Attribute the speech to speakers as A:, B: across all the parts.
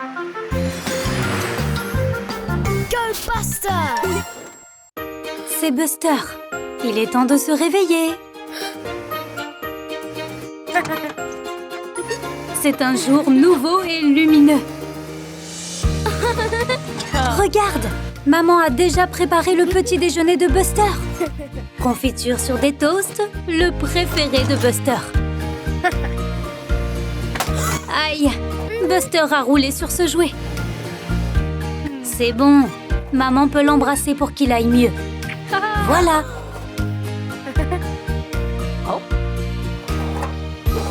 A: Go Buster!
B: C'est Buster. Il est temps de se réveiller. C'est un jour nouveau et lumineux. Regarde! Maman a déjà préparé le petit déjeuner de Buster. Confiture sur des toasts, le préféré de Buster. Aïe! Buster a roulé sur ce jouet. C'est bon. Maman peut l'embrasser pour qu'il aille mieux. Voilà!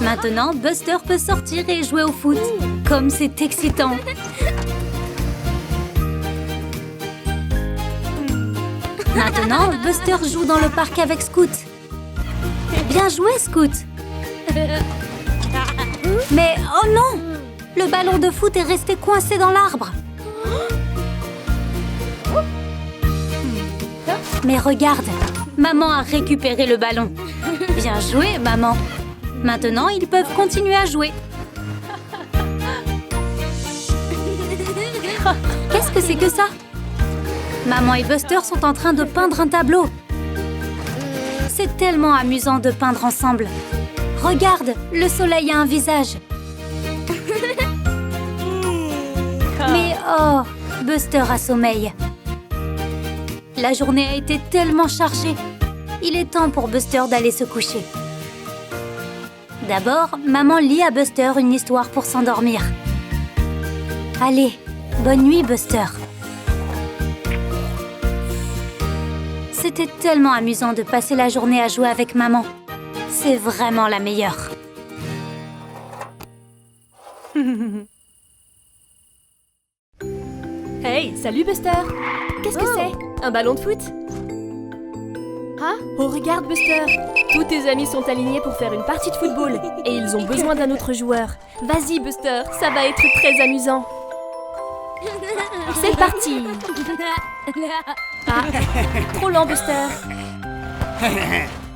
B: Maintenant, Buster peut sortir et jouer au foot. Comme c'est excitant! Maintenant, Buster joue dans le parc avec Scoot. Bien joué, Scoot! Mais oh non! Le ballon de foot est resté coincé dans l'arbre. Mais regarde, maman a récupéré le ballon. Bien joué, maman! Maintenant, ils peuvent continuer à jouer. Qu'est-ce que c'est que ça? Maman et Buster sont en train de peindre un tableau. C'est tellement amusant de peindre ensemble. Regarde, le soleil a un visage. Mais oh, Buster a sommeil. La journée a été tellement chargée. Il est temps pour Buster d'aller se coucher. D'abord, maman lit à Buster une histoire pour s'endormir. Allez, bonne nuit, Buster. C'était tellement amusant de passer la journée à jouer avec maman. C'est vraiment la meilleure.
A: Hey, salut Buster! Qu'est-ce que c'est? Un ballon de foot? Hein? Oh, regarde Buster! Tous tes amis sont alignés pour faire une partie de football et ils ont besoin d'un autre joueur. Vas-y Buster, ça va être très amusant. C'est parti! Ah, trop lent Buster.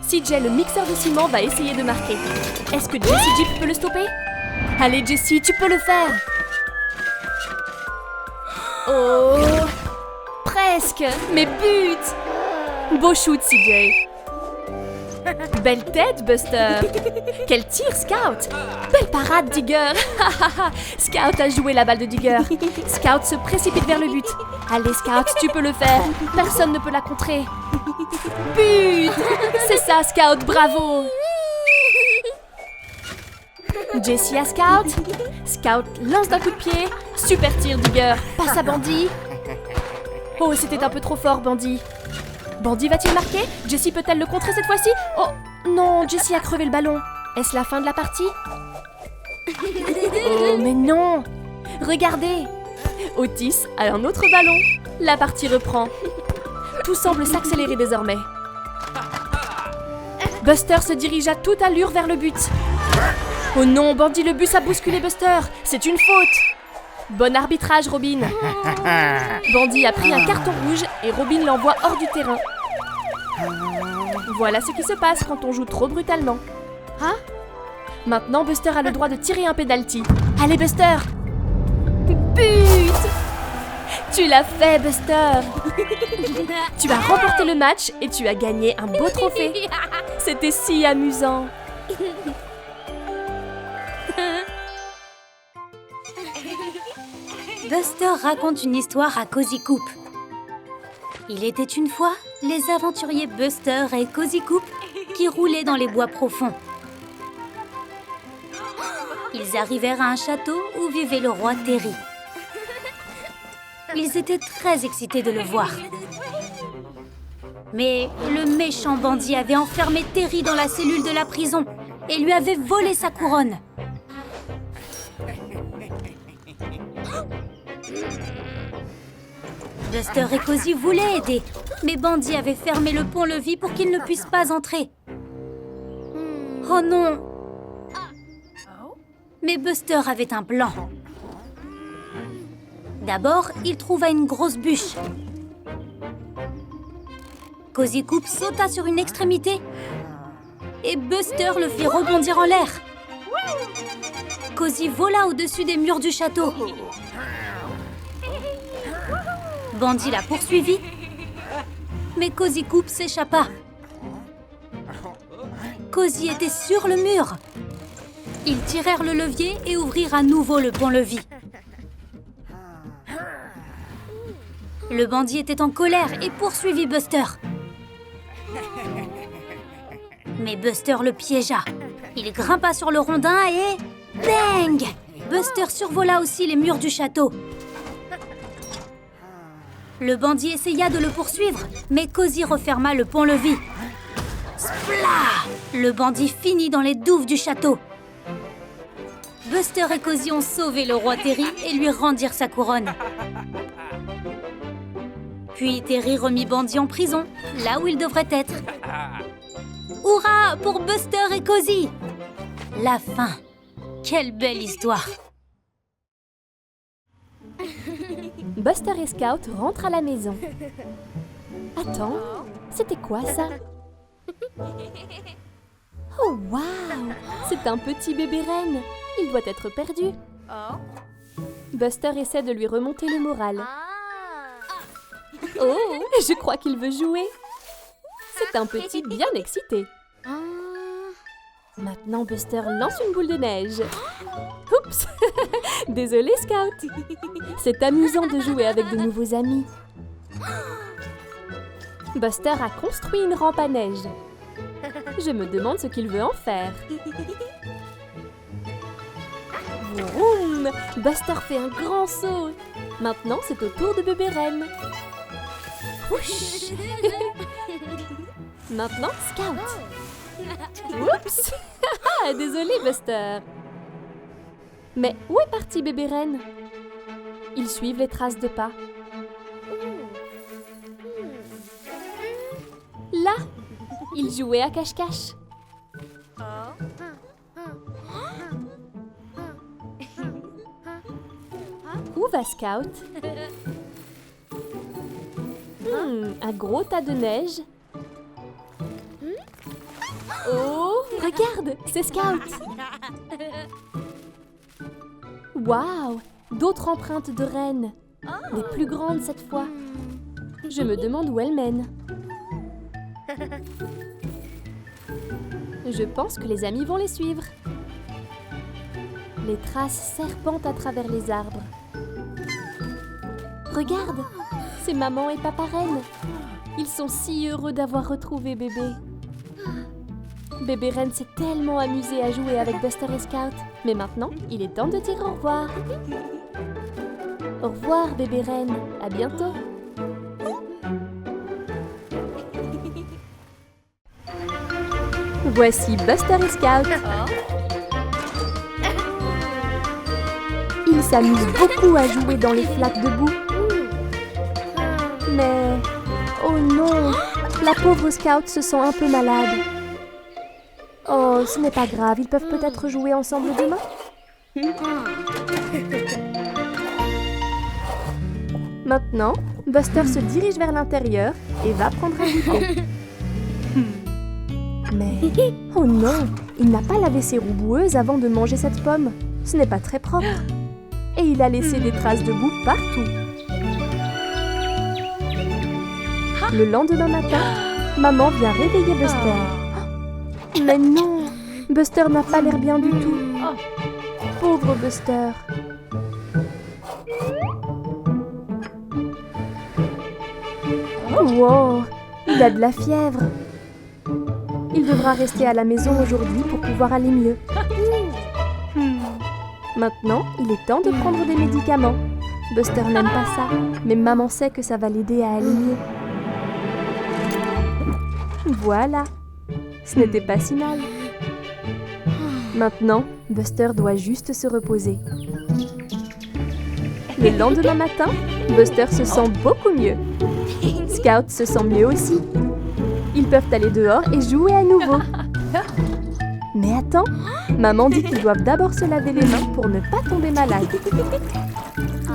A: CJ, le mixeur de ciment, va essayer de marquer. Est-ce que Jessie Jeep peut le stopper? Allez Jessie, tu peux le faire! Oh! Presque! Mais but! Beau shoot, CJ! Belle tête, Buster! Quel tir, Scout! Belle parade, Digger! Scout a joué la balle de Digger. Scout se précipite vers le but. Allez, Scout, tu peux le faire. Personne ne peut la contrer. But! C'est ça, Scout, bravo! Jessie à Scout. Scout lance d'un coup de pied. Super tir, Digger. Passe à Bandy. Oh, c'était un peu trop fort, Bandy. Bandy va-t-il marquer? Jessie peut-elle le contrer cette fois-ci? Oh, non, Jessie a crevé le ballon. Est-ce la fin de la partie? Oh, mais non! Regardez! Otis a un autre ballon. La partie reprend. Tout semble s'accélérer désormais. Buster se dirige à toute allure vers le but. Oh non, Bandy, le bus a bousculé Buster. C'est une faute. Bon arbitrage, Robin. Bandy a pris un carton rouge et Robin l'envoie hors du terrain. Voilà ce qui se passe quand on joue trop brutalement. Hein? Maintenant, Buster a le droit de tirer un pénalty. Allez, Buster! But! Tu l'as fait, Buster! Tu as remporté le match et tu as gagné un beau trophée. C'était si amusant.
B: Buster raconte une histoire à Cozy Coupe. Il était une fois les aventuriers Buster et Cozy Coupe qui roulaient dans les bois profonds. Ils arrivèrent à un château où vivait le roi Terry. Ils étaient très excités de le voir. Mais le méchant bandit avait enfermé Terry dans la cellule de la prison et lui avait volé sa couronne. Buster et Cozy voulaient aider, mais Bandy avait fermé le pont-levis pour qu'ils ne puissent pas entrer. Oh non! Mais Buster avait un plan. D'abord, il trouva une grosse bûche. Cozy Coupe sauta sur une extrémité et Buster le fit rebondir en l'air. Cozy vola au-dessus des murs du château. Bandit l'a poursuivi, mais Cozy Coupe s'échappa. Cozy était sur le mur. Ils tirèrent le levier et ouvrirent à nouveau le pont-levis. Le bandit était en colère et poursuivit Buster. Mais Buster le piégea. Il grimpa sur le rondin et... bang! Buster survola aussi les murs du château. Le bandit essaya de le poursuivre, mais Cozy referma le pont-levis. Splat! Le bandit finit dans les douves du château. Buster et Cozy ont sauvé le roi Terry et lui rendirent sa couronne. Puis Terry remit Bandit en prison, là où il devrait être. Hurrah pour Buster et Cozy! La fin. Quelle belle histoire!
A: Buster et Scout rentrent à la maison. Attends, c'était quoi ça? Oh waouh! C'est un petit bébé renne. Il doit être perdu. Buster essaie de lui remonter le moral. Oh, je crois qu'il veut jouer. C'est un petit bien excité. Maintenant, Buster lance une boule de neige. Oups! Désolé, Scout. C'est amusant de jouer avec de nouveaux amis. Buster a construit une rampe à neige. Je me demande ce qu'il veut en faire. Vroom! Buster fait un grand saut. Maintenant, c'est au tour de bébé Renne. Whoosh! Maintenant, Scout. Oups! Désolé, Buster. Mais où est parti bébé Renne? Ils suivent les traces de pas. Là, ils jouaient à cache-cache. Où va Scout? Un gros tas de neige. Oh, regarde, c'est Scout. Waouh, d'autres empreintes de rennes. Les plus grandes cette fois. Je me demande où elles mènent. Je pense que les amis vont les suivre. Les traces serpentent à travers les arbres. Regarde, c'est maman et papa Renne. Ils sont si heureux d'avoir retrouvé bébé. Bébé Renne s'est tellement amusé à jouer avec Buster et Scout. Mais maintenant, il est temps de dire au revoir. Au revoir, bébé Renne. À bientôt. Voici Buster et Scout. Ils s'amusent beaucoup à jouer dans les flaques de boue. Mais... oh non! La pauvre Scout se sent un peu malade. Oh, ce n'est pas grave, ils peuvent peut-être jouer ensemble demain. Maintenant, Buster se dirige vers l'intérieur et va prendre un goûter. Mais... oh non! Il n'a pas lavé ses roues boueuses avant de manger cette pomme. Ce n'est pas très propre. Et il a laissé des traces de boue partout. Le lendemain matin, maman vient réveiller Buster. Mais non! Buster n'a pas l'air bien du tout. Pauvre Buster. Wow! Il a de la fièvre. Il devra rester à la maison aujourd'hui pour pouvoir aller mieux. Maintenant, il est temps de prendre des médicaments. Buster n'aime pas ça, mais maman sait que ça va l'aider à aller mieux. Voilà, ce n'était pas si mal. Maintenant, Buster doit juste se reposer. Le lendemain matin, Buster se sent beaucoup mieux. Scout se sent mieux aussi. Ils peuvent aller dehors et jouer à nouveau. Mais attends, maman dit qu'ils doivent d'abord se laver les mains pour ne pas tomber malade.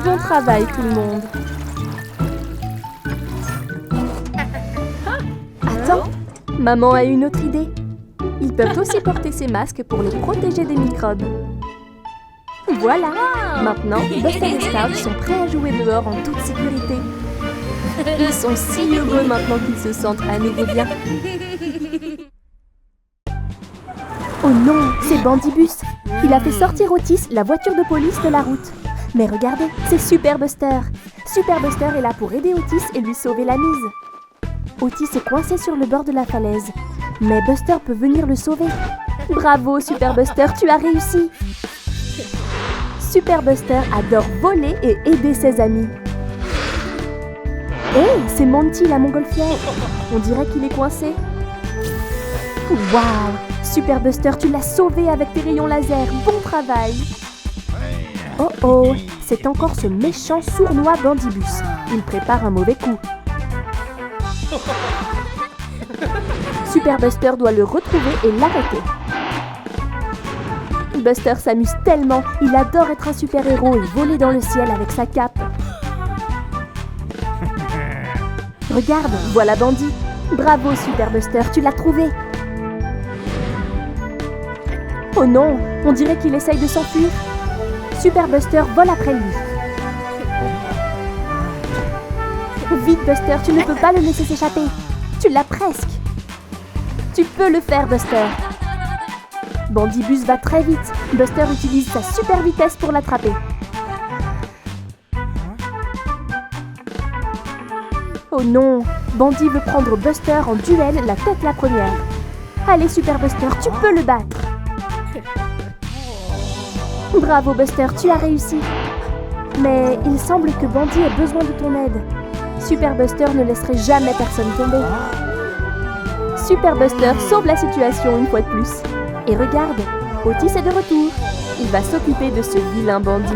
A: Bon travail tout le monde. Attends, maman a une autre idée. Ils peuvent aussi porter ces masques pour les protéger des microbes. Voilà! Maintenant, Buster et Scout sont prêts à jouer dehors en toute sécurité. Ils sont si heureux maintenant qu'ils se sentent à nouveau bien. Oh non, c'est Bandibus. Il a fait sortir Otis, la voiture de police, de la route. Mais regardez, c'est Super Buster. Super Buster est là pour aider Otis et lui sauver la mise. Otis est coincé sur le bord de la falaise. Mais Buster peut venir le sauver. Bravo Super Buster, tu as réussi. Super Buster adore voler et aider ses amis. Hé, c'est Monty la montgolfière. On dirait qu'il est coincé. Waouh! Super Buster, tu l'as sauvé avec tes rayons laser. Bon travail! Oh oh! C'est encore ce méchant sournois Bandibus. Il prépare un mauvais coup. Super Buster doit le retrouver et l'arrêter. Buster s'amuse tellement. Il adore être un super-héros et voler dans le ciel avec sa cape. Regarde, voilà Bandit. Bravo Super Buster, tu l'as trouvé. Oh non, on dirait qu'il essaye de s'enfuir. Super Buster vole après lui. Vite Buster, tu ne peux pas le laisser s'échapper. Tu l'as presque. Tu peux le faire Buster. Bandibus va très vite. Buster utilise sa super vitesse pour l'attraper. Oh non, Bandit veut prendre Buster en duel la tête la première. Allez Super Buster, tu peux le battre. Bravo Buster, tu as réussi. Mais il semble que Bandit ait besoin de ton aide. Super Buster ne laisserait jamais personne tomber. Super Buster sauve la situation une fois de plus. Et regarde, Otis est de retour. Il va s'occuper de ce vilain bandit.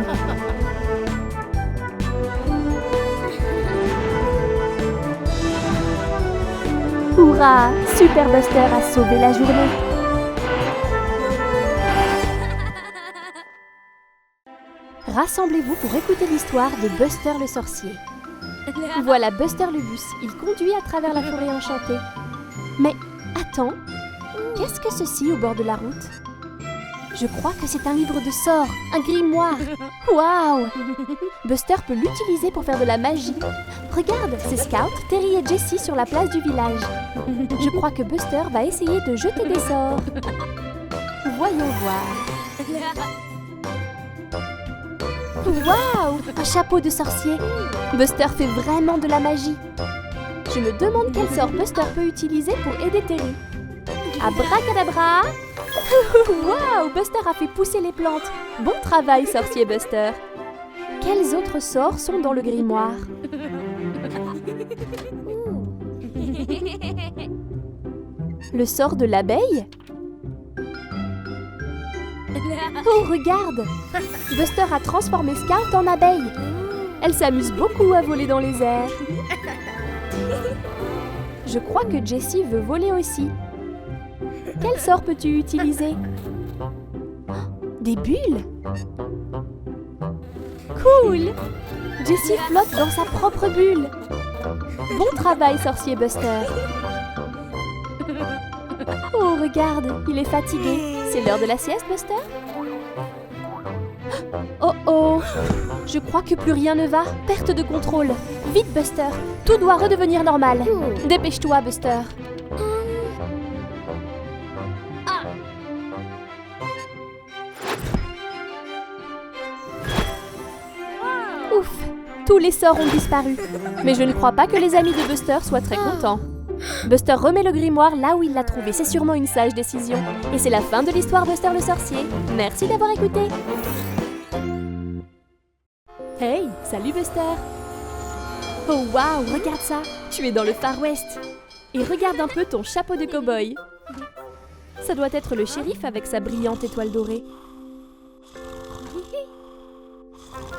A: Hurrah! Super Buster a sauvé la journée. Rassemblez-vous pour écouter l'histoire de Buster le sorcier. Voilà Buster le bus. Il conduit à travers la forêt enchantée. Mais attends, qu'est-ce que ceci au bord de la route? Je crois que c'est un livre de sorts, un grimoire. Waouh! Buster peut l'utiliser pour faire de la magie. Regarde, c'est Scout, Terry et Jessie sur la place du village. Je crois que Buster va essayer de jeter des sorts. Voyons voir. Waouh! Un chapeau de sorcier. Buster fait vraiment de la magie. Je me demande quel sort Buster peut utiliser pour aider Terry. Abracadabra! Waouh! Buster a fait pousser les plantes. Bon travail, sorcier Buster. Quels autres sorts sont dans le grimoire? Le sort de l'abeille? Oh, regarde! Buster a transformé Scout en abeille. Elle s'amuse beaucoup à voler dans les airs. Je crois que Jessie veut voler aussi. Quel sort peux-tu utiliser? Des bulles? Cool! Jessie flotte dans sa propre bulle. Bon travail, sorcier Buster. Oh, regarde, il est fatigué. C'est l'heure de la sieste, Buster? Oh oh! Je crois que plus rien ne va. Perte de contrôle. Vite, Buster. Tout doit redevenir normal. Dépêche-toi, Buster. Ouf! Tous les sorts ont disparu. Mais je ne crois pas que les amis de Buster soient très contents. Buster remet le grimoire là où il l'a trouvé. C'est sûrement une sage décision. Et c'est la fin de l'histoire Buster le sorcier. Merci d'avoir écouté. Hey, salut Buster. Oh waouh, regarde ça. Tu es dans le Far West. Et regarde un peu ton chapeau de cow-boy. Ça doit être le shérif avec sa brillante étoile dorée.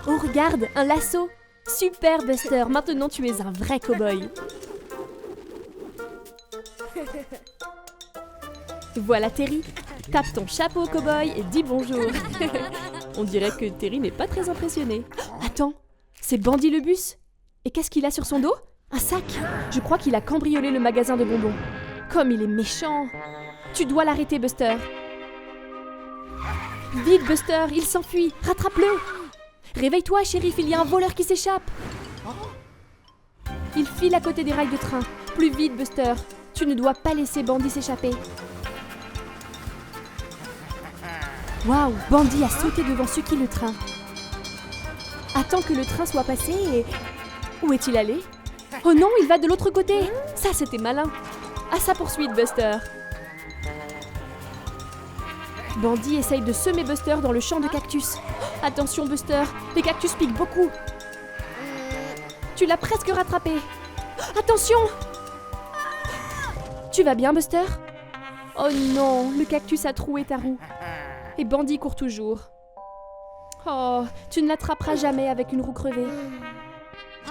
A: Oh regarde, un lasso. Super Buster, maintenant tu es un vrai cow-boy. Voilà Terry. Tape ton chapeau au cow-boy et dis bonjour. On dirait que Terry n'est pas très impressionné. Attends, c'est Bandit le bus. Et qu'est-ce qu'il a sur son dos? Un sac. Je crois qu'il a cambriolé le magasin de bonbons. Comme il est méchant. Tu dois l'arrêter, Buster. Vite, Buster, il s'enfuit. Rattrape-le. Réveille-toi, shérif, il y a un voleur qui s'échappe. Il file à côté des rails de train. Plus vite, Buster. Tu ne dois pas laisser Bandy s'échapper. Waouh, Bandy a sauté devant Suki le train. Attends que le train soit passé et... Où est-il allé? Oh non, il va de l'autre côté. Ça, c'était malin. À sa poursuite, Buster. Bandy essaye de semer Buster dans le champ de cactus. Attention, Buster, les cactus piquent beaucoup. Tu l'as presque rattrapé. Attention! Tu vas bien, Buster? Oh non, le cactus a troué ta roue. Et Bandy court toujours. Oh, tu ne l'attraperas jamais avec une roue crevée.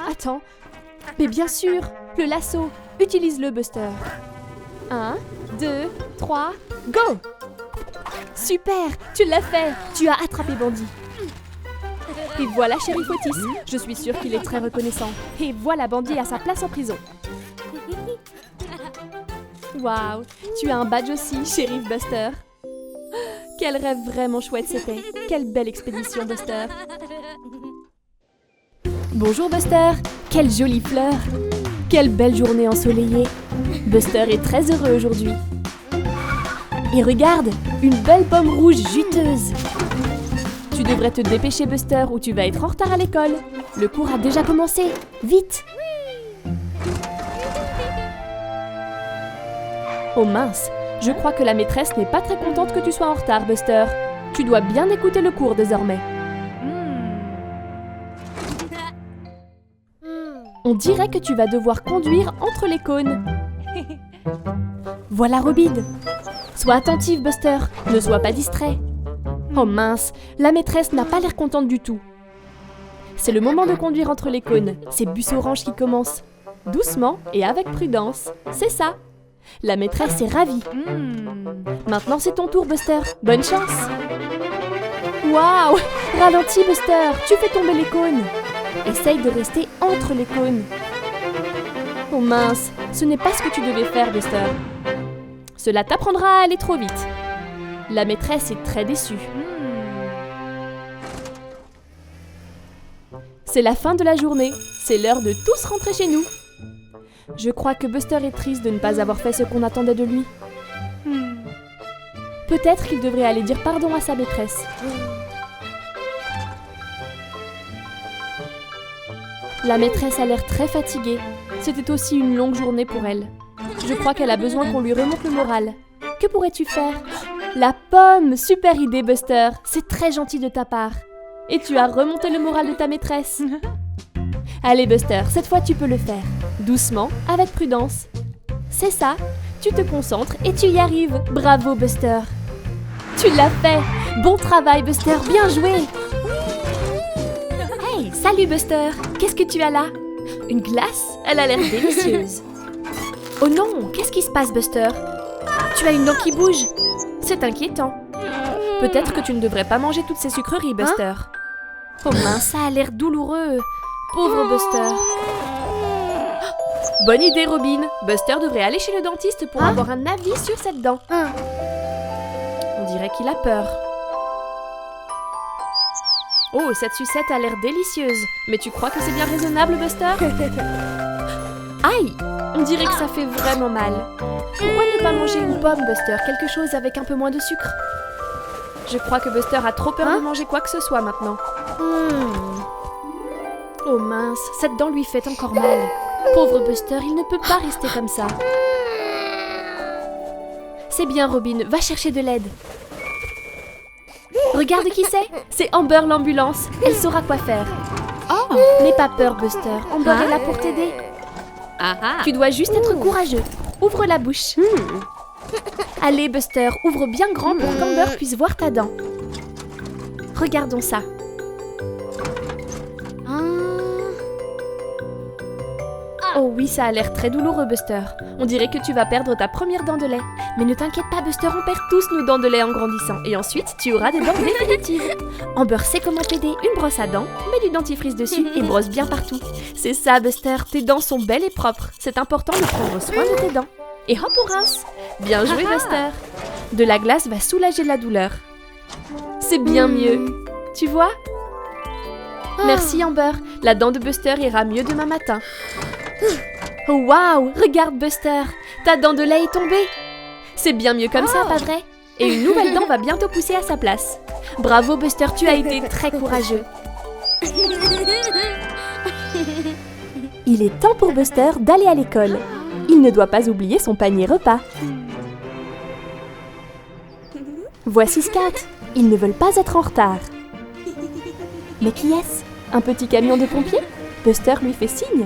A: Attends. Mais bien sûr, le lasso. Utilise-le, Buster. 1, 2, 3, go! Super, tu l'as fait. Tu as attrapé Bandy. Et voilà Shérif Otis. Je suis sûre qu'il est très reconnaissant. Et voilà Bandy à sa place en prison. Waouh, tu as un badge aussi, Shérif Buster. Quel rêve vraiment chouette c'était. Quelle belle expédition, Buster. Bonjour, Buster. Quelle jolie fleur. Quelle belle journée ensoleillée. Buster est très heureux aujourd'hui. Et regarde, une belle pomme rouge juteuse. Tu devrais te dépêcher, Buster, ou tu vas être en retard à l'école. Le cours a déjà commencé. Vite! Oh mince, je crois que la maîtresse n'est pas très contente que tu sois en retard, Buster. Tu dois bien écouter le cours désormais. On dirait que tu vas devoir conduire entre les cônes. Voilà Robin. Sois attentive, Buster. Ne sois pas distrait. Oh mince, la maîtresse n'a pas l'air contente du tout. C'est le moment de conduire entre les cônes. C'est bus orange qui commence. Doucement et avec prudence. C'est ça. La maîtresse est ravie. Maintenant c'est ton tour, Buster. Bonne chance. Waouh! Ralentis, Buster. Tu fais tomber les cônes. Essaye de rester entre les cônes. Oh mince, ce n'est pas ce que tu devais faire, Buster. Cela t'apprendra à aller trop vite. La maîtresse est très déçue. C'est la fin de la journée. C'est l'heure de tous rentrer chez nous. Je crois que Buster est triste de ne pas avoir fait ce qu'on attendait de lui. Peut-être qu'il devrait aller dire pardon à sa maîtresse. La maîtresse a l'air très fatiguée. C'était aussi une longue journée pour elle. Je crois qu'elle a besoin qu'on lui remonte le moral. Que pourrais-tu faire? La pomme! Super idée, Buster. C'est très gentil de ta part. Et tu as remonté le moral de ta maîtresse. Allez, Buster, cette fois tu peux le faire. Doucement, avec prudence. C'est ça. Tu te concentres et tu y arrives. Bravo, Buster. Tu l'as fait. Bon travail, Buster. Bien joué. Hey, salut, Buster. Qu'est-ce que tu as là? Une glace? Elle a l'air délicieuse. Oh non, qu'est-ce qui se passe, Buster? Tu as une dent qui bouge. C'est inquiétant. Peut-être que tu ne devrais pas manger toutes ces sucreries, Buster. Oh mince, ça a l'air douloureux. Pauvre Buster. Bonne idée, Robin. Buster devrait aller chez le dentiste pour avoir un avis sur cette dent. On dirait qu'il a peur. Oh, cette sucette a l'air délicieuse. Mais tu crois que c'est bien raisonnable, Buster? Aïe! On dirait que ça fait vraiment mal. Pourquoi ne pas manger une pomme, Buster? Quelque chose avec un peu moins de sucre? Je crois que Buster a trop peur de manger quoi que ce soit maintenant. Oh mince, cette dent lui fait encore mal. Pauvre Buster, il ne peut pas rester comme ça. C'est bien, Robin, va chercher de l'aide. Regarde qui c'est. C'est Amber l'ambulance. Elle saura quoi faire. Oh, n'aie pas peur, Buster. Amber est là pour t'aider. Tu dois juste être courageux. Ouvre la bouche. Allez, Buster, ouvre bien grand pour qu'Amber puisse voir ta dent. Regardons ça. Oh oui, ça a l'air très douloureux, Buster. On dirait que tu vas perdre ta première dent de lait. Mais ne t'inquiète pas, Buster, on perd tous nos dents de lait en grandissant. Et ensuite, tu auras des dents définitives. Amber sait comment t'aider. Une brosse à dents, mets du dentifrice dessus et brosse bien partout. C'est ça, Buster, tes dents sont belles et propres. C'est important de prendre soin de tes dents. Et hop, on rince. Bien joué, Buster. De la glace va soulager la douleur. C'est bien mieux. Tu vois? Merci Amber, la dent de Buster ira mieux demain matin. Oh waouh, regarde Buster, ta dent de lait est tombée. C'est bien mieux comme ça, pas vrai? Et une nouvelle dent va bientôt pousser à sa place. Bravo Buster, tu as été très courageux. Il est temps pour Buster d'aller à l'école. Il ne doit pas oublier son panier repas. Voici Scout. Ils ne veulent pas être en retard. Mais qui est-ce? Un petit camion de pompiers? Buster lui fait signe.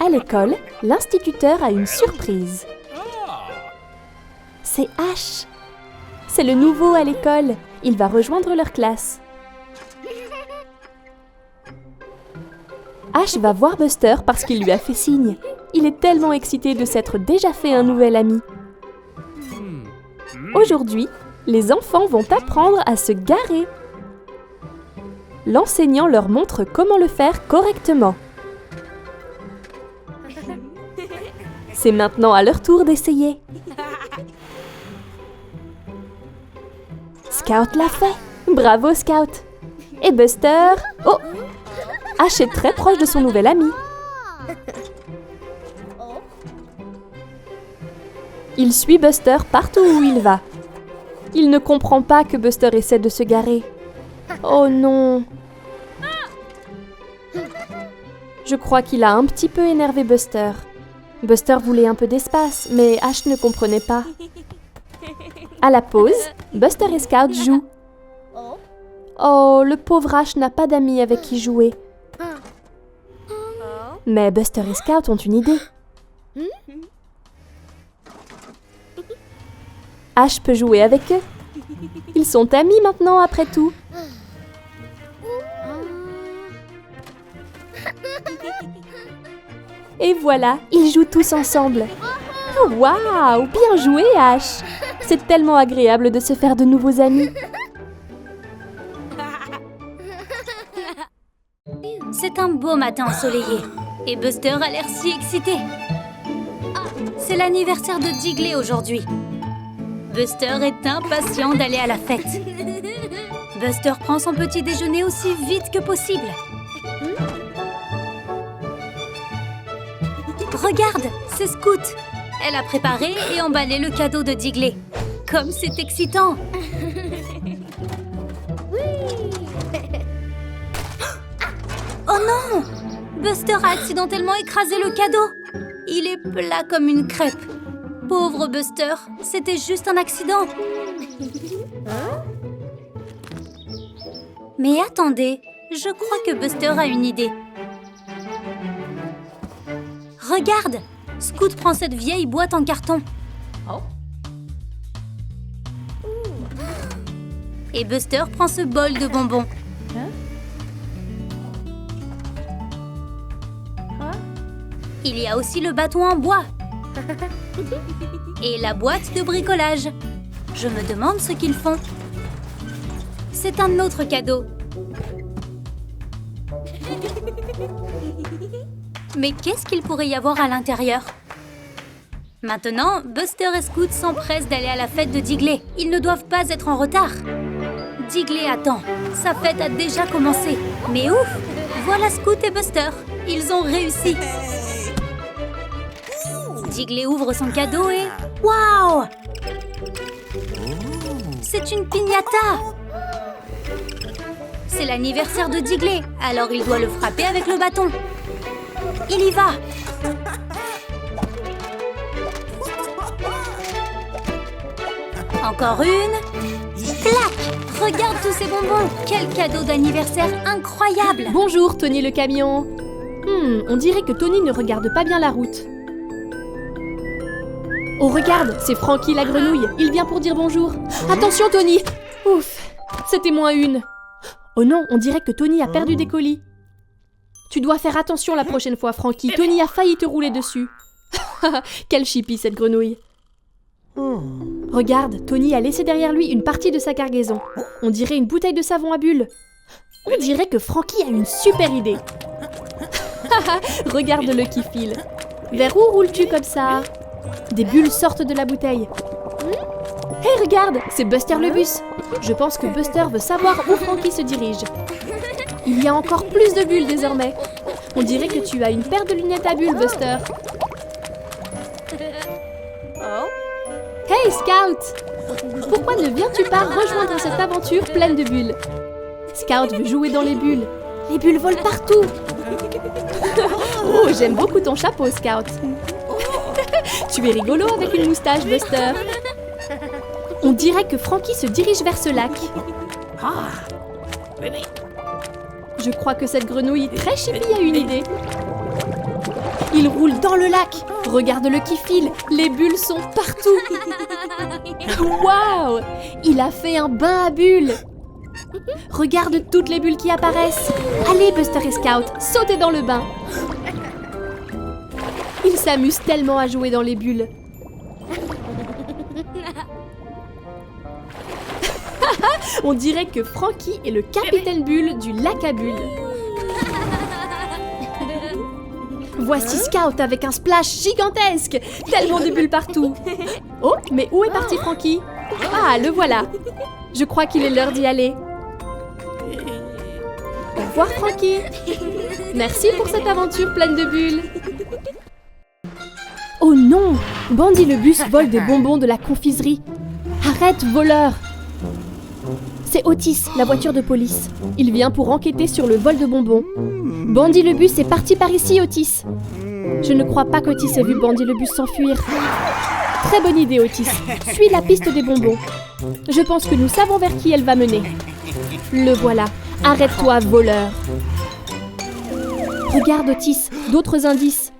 A: À l'école, l'instituteur a une surprise. C'est Ash. C'est le nouveau à l'école. Il va rejoindre leur classe. Ash va voir Buster parce qu'il lui a fait signe. Il est tellement excité de s'être déjà fait un nouvel ami. Aujourd'hui, les enfants vont apprendre à se garer. L'enseignant leur montre comment le faire correctement. C'est maintenant à leur tour d'essayer. Scout l'a fait. Bravo Scout. Et Buster... Oh! Ash est très proche de son nouvel ami. Il suit Buster partout où il va. Il ne comprend pas que Buster essaie de se garer. Oh non! Je crois qu'il a un petit peu énervé Buster. Buster voulait un peu d'espace, mais Ash ne comprenait pas. À la pause, Buster et Scout jouent. Oh, le pauvre Ash n'a pas d'amis avec qui jouer. Mais Buster et Scout ont une idée. Ash peut jouer avec eux. Ils sont amis maintenant après tout. Et voilà, ils jouent tous ensemble. Oh, waouh, bien joué Ash. C'est tellement agréable de se faire de nouveaux amis.
B: C'est un beau matin ensoleillé. Et Buster a l'air si excité. C'est l'anniversaire de Digley aujourd'hui. Buster est impatient d'aller à la fête. Buster prend son petit déjeuner aussi vite que possible. Regarde, c'est Scout. Elle a préparé et emballé le cadeau de Digley. Comme c'est excitant! Oh non! Buster a accidentellement écrasé le cadeau. Il est plat comme une crêpe. Pauvre Buster, c'était juste un accident. Mais attendez, je crois que Buster a une idée. Regarde! Scout prend cette vieille boîte en carton. Et Buster prend ce bol de bonbons. Il y a aussi le bâton en bois. Et la boîte de bricolage. Je me demande ce qu'ils font. C'est un autre cadeau. Mais qu'est-ce qu'il pourrait y avoir à l'intérieur? Maintenant, Buster et Scout s'empressent d'aller à la fête de Digley. Ils ne doivent pas être en retard. Digley attend. Sa fête a déjà commencé. Mais ouf! Voilà Scout et Buster. Ils ont réussi. Digley ouvre son cadeau et... Waouh! C'est une piñata! C'est l'anniversaire de Digley, alors il doit le frapper avec le bâton. Il y va! Encore une. Clac! Regarde tous ces bonbons! Quel cadeau d'anniversaire incroyable!
A: Bonjour, Tony le camion. On dirait que Tony ne regarde pas bien la route. Oh, regarde, c'est Frankie la grenouille. Il vient pour dire bonjour. Attention, Tony! Ouf, c'était moins une. Oh non, on dirait que Tony a perdu des colis. Tu dois faire attention la prochaine fois, Frankie. Tony a failli te rouler dessus. Quelle chipie, cette grenouille. Regarde, Tony a laissé derrière lui une partie de sa cargaison. On dirait une bouteille de savon à bulles. On dirait que Frankie a une super idée. Regarde-le qui file. Vers où roules-tu comme ça? Des bulles sortent de la bouteille. Hey, regarde, c'est Buster le bus. Je pense que Buster veut savoir où Frankie se dirige. Il y a encore plus de bulles désormais. On dirait que tu as une paire de lunettes à bulles, Buster. Hey, Scout! Pourquoi ne viens-tu pas rejoindre cette aventure pleine de bulles? Scout veut jouer dans les bulles. Les bulles volent partout. Oh, j'aime beaucoup ton chapeau, Scout. Tu es rigolo avec une moustache, Buster. On dirait que Frankie se dirige vers ce lac. Je crois que cette grenouille très chippie a une idée. Il roule dans le lac. Regarde-le qui file. Les bulles sont partout. Waouh! Il a fait un bain à bulles. Regarde toutes les bulles qui apparaissent. Allez, Buster et Scout, sautez dans le bain. Ils s'amusent tellement à jouer dans les bulles. On dirait que Frankie est le capitaine bulle du lac à bulles. Voici Scout avec un splash gigantesque. Tellement de bulles partout. Oh, mais où est parti Frankie? Ah, le voilà. Je crois qu'il est l'heure d'y aller. Au revoir Frankie. Merci pour cette aventure pleine de bulles. Oh non! Bandy le bus vole des bonbons de la confiserie. Arrête, voleur! C'est Otis, la voiture de police. Il vient pour enquêter sur le vol de bonbons. Bandy le bus est parti par ici, Otis. Je ne crois pas qu'Otis ait vu Bandy le bus s'enfuir. Très bonne idée, Otis. Suis la piste des bonbons. Je pense que nous savons vers qui elle va mener. Le voilà. Arrête-toi, voleur. Regarde, Otis, d'autres indices.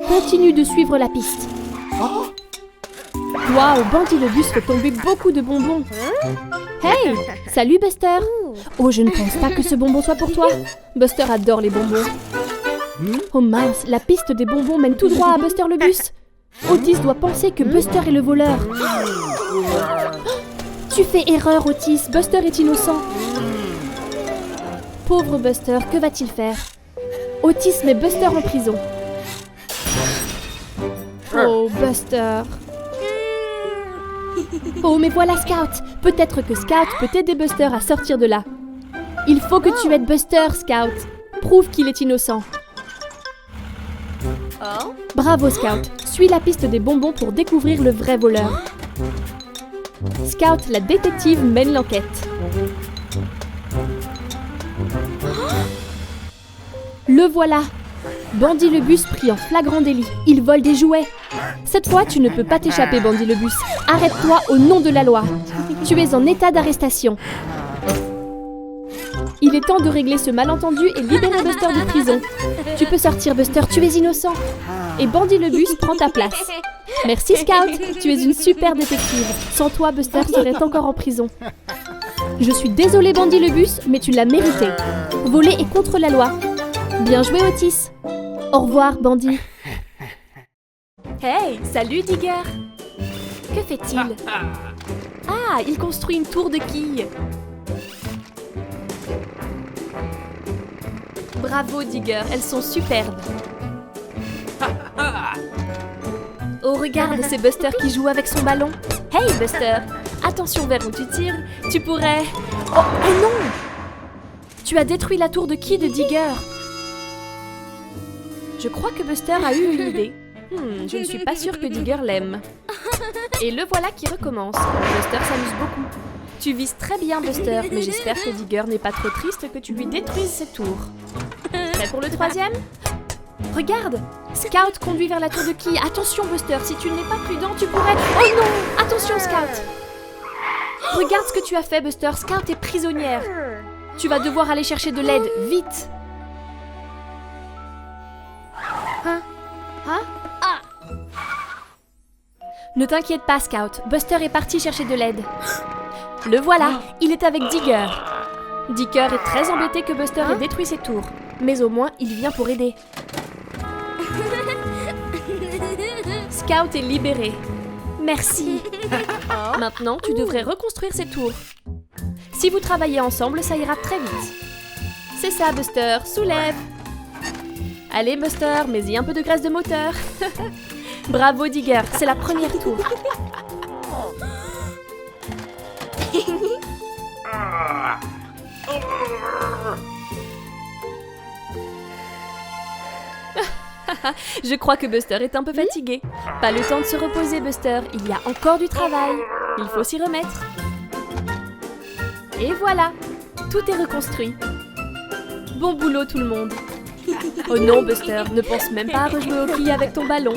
A: Continue de suivre la piste. Waouh, Bandy le bus fait tomber beaucoup de bonbons. Hey, salut Buster. Oh, je ne pense pas que ce bonbon soit pour toi. Buster adore les bonbons. Oh mince, la piste des bonbons mène tout droit à Buster le bus. Otis doit penser que Buster est le voleur. Tu fais erreur, Otis. Buster est innocent. Pauvre Buster, que va-t-il faire? Otis met Buster en prison. Oh, Buster. Oh, mais voilà Scout. Peut-être que Scout peut aider Buster à sortir de là. Il faut que tu aides Buster, Scout. Prouve qu'il est innocent. Bravo, Scout. Suis la piste des bonbons pour découvrir le vrai voleur. Scout, la détective, mène l'enquête. Le voilà. Bandy le bus pris en flagrant délit. Il vole des jouets. Cette fois, tu ne peux pas t'échapper, Bandy le bus. Arrête-toi au nom de la loi. Tu es en état d'arrestation. Il est temps de régler ce malentendu et libérer Buster de prison. Tu peux sortir, Buster, tu es innocent. Et Bandy le bus prend ta place. Merci, Scout. Tu es une super détective. Sans toi, Buster serait encore en prison. Je suis désolée, Bandy le bus, mais tu l'as mérité. Voler est contre la loi. Bien joué, Otis. Au revoir, Bandy. Hey, salut, Digger. Que fait-il? Ah, il construit une tour de quilles. Bravo, Digger, elles sont superbes. Oh, regarde, c'est Buster qui joue avec son ballon. Hey, Buster, attention vers où tu tires. Tu pourrais... Oh non! Tu as détruit la tour de quilles de Digger. Je crois que Buster a eu une idée. Je ne suis pas sûre que Digger l'aime. Et le voilà qui recommence. Buster s'amuse beaucoup. Tu vises très bien, Buster, mais j'espère que Digger n'est pas trop triste que tu lui détruises ses tours. Prêt pour le troisième? Regarde! Scout conduit vers la tour de quilles. Attention, Buster, si tu n'es pas prudent, tu pourrais... Oh non! Attention, Scout! Regarde ce que tu as fait, Buster. Scout est prisonnière. Tu vas devoir aller chercher de l'aide, vite! Ne t'inquiète pas, Scout. Buster est parti chercher de l'aide. Le voilà, il est avec Digger. Digger est très embêté que Buster ait détruit ses tours. Mais au moins, il vient pour aider. Scout est libéré. Merci. Maintenant, tu devrais reconstruire ces tours. Si vous travaillez ensemble, ça ira très vite. C'est ça, Buster. Soulève. Allez, Buster, mets-y un peu de graisse de moteur. Bravo, Digger. C'est la première tour. Je crois que Buster est un peu fatigué. Pas le temps de se reposer, Buster. Il y a encore du travail. Il faut s'y remettre. Et voilà, tout est reconstruit. Bon boulot tout le monde. Oh non, Buster, ne pense même pas à rejouer au quilles avec ton ballon.